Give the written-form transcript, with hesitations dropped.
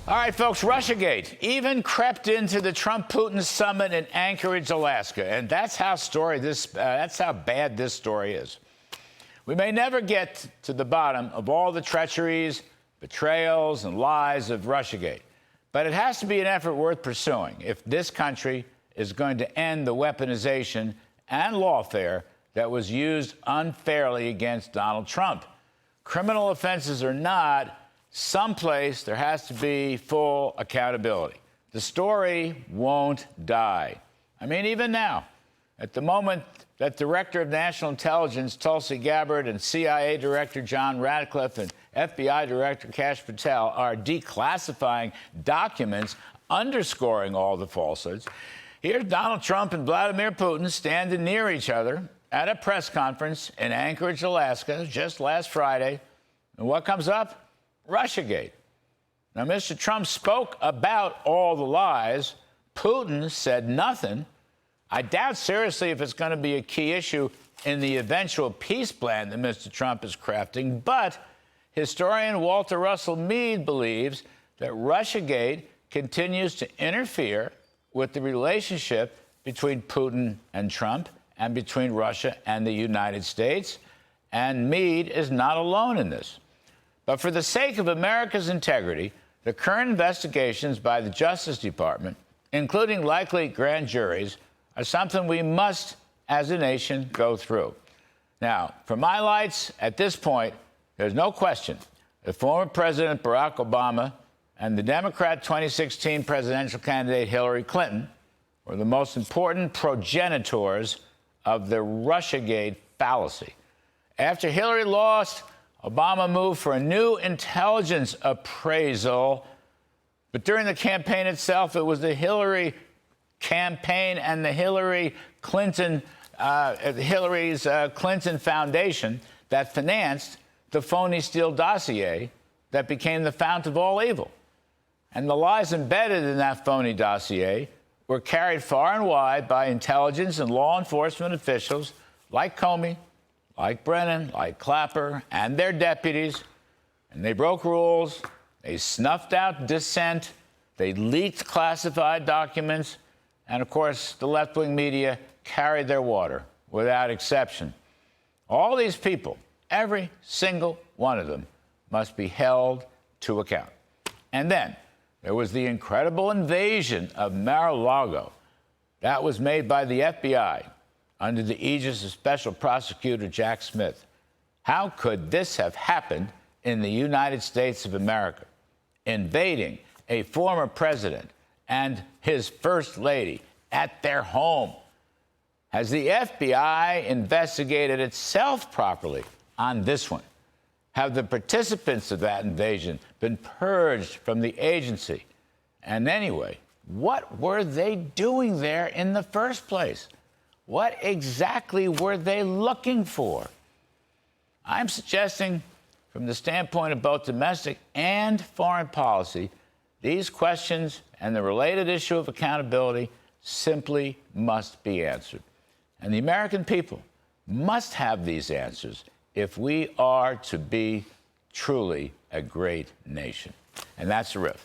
All right, folks, Russiagate even crept into the Trump-Putin summit in Anchorage, Alaska. And that's how bad this story is. We may never get to the bottom of all the treacheries, betrayals, and lies of Russiagate. But it has to be an effort worth pursuing if this country is going to end the weaponization and lawfare that was used unfairly against Donald Trump. Criminal offenses or not, someplace there has to be full accountability. The story won't die. I mean, even now, at the moment that Director of National Intelligence Tulsi Gabbard and CIA Director John Ratcliffe and FBI Director Kash Patel are declassifying documents underscoring all the falsehoods, here's Donald Trump and Vladimir Putin standing near each other at a press conference in Anchorage, Alaska, just last Friday. And what comes up? Russiagate. Now, Mr. Trump spoke about all the lies. Putin said nothing. I doubt seriously if it's going to be a key issue in the eventual peace plan that Mr. Trump is crafting. But historian Walter Russell Mead believes that Russiagate continues to interfere with the relationship between Putin and Trump and between Russia and the United States. And Mead is not alone in this. But for the sake of America's integrity, the current investigations by the Justice Department, including likely grand juries, are something we must, as a nation, go through. Now, for my lights, at this point, there's no question that former President Barack Obama and the Democrat 2016 presidential candidate Hillary Clinton were the most important progenitors of the Russiagate fallacy. After Hillary lost, Obama moved for a new intelligence appraisal. But during the campaign itself, it was the Hillary campaign and the Hillary's Clinton Foundation that financed the phony Steele dossier that became the fount of all evil. And the lies embedded in that phony dossier were carried far and wide by intelligence and law enforcement officials like Comey, like Brennan, like Clapper, and their deputies. And they broke rules, they snuffed out dissent, they leaked classified documents, and of course, the left-wing media carried their water without exception. All these people, every single one of them, must be held to account. And then there was the incredible invasion of Mar-a-Lago. That was made by the FBI under the aegis of Special Prosecutor Jack Smith. How could this have happened in the United States of America? Invading a former president and his first lady at their home. Has the FBI investigated itself properly on this one? Have the participants of that invasion been purged from the agency? And anyway, what were they doing there in the first place? What exactly were they looking for? I'm suggesting, from the standpoint of both domestic and foreign policy, these questions and the related issue of accountability simply must be answered. And the American people must have these answers if we are to be truly a great nation. And that's the riff.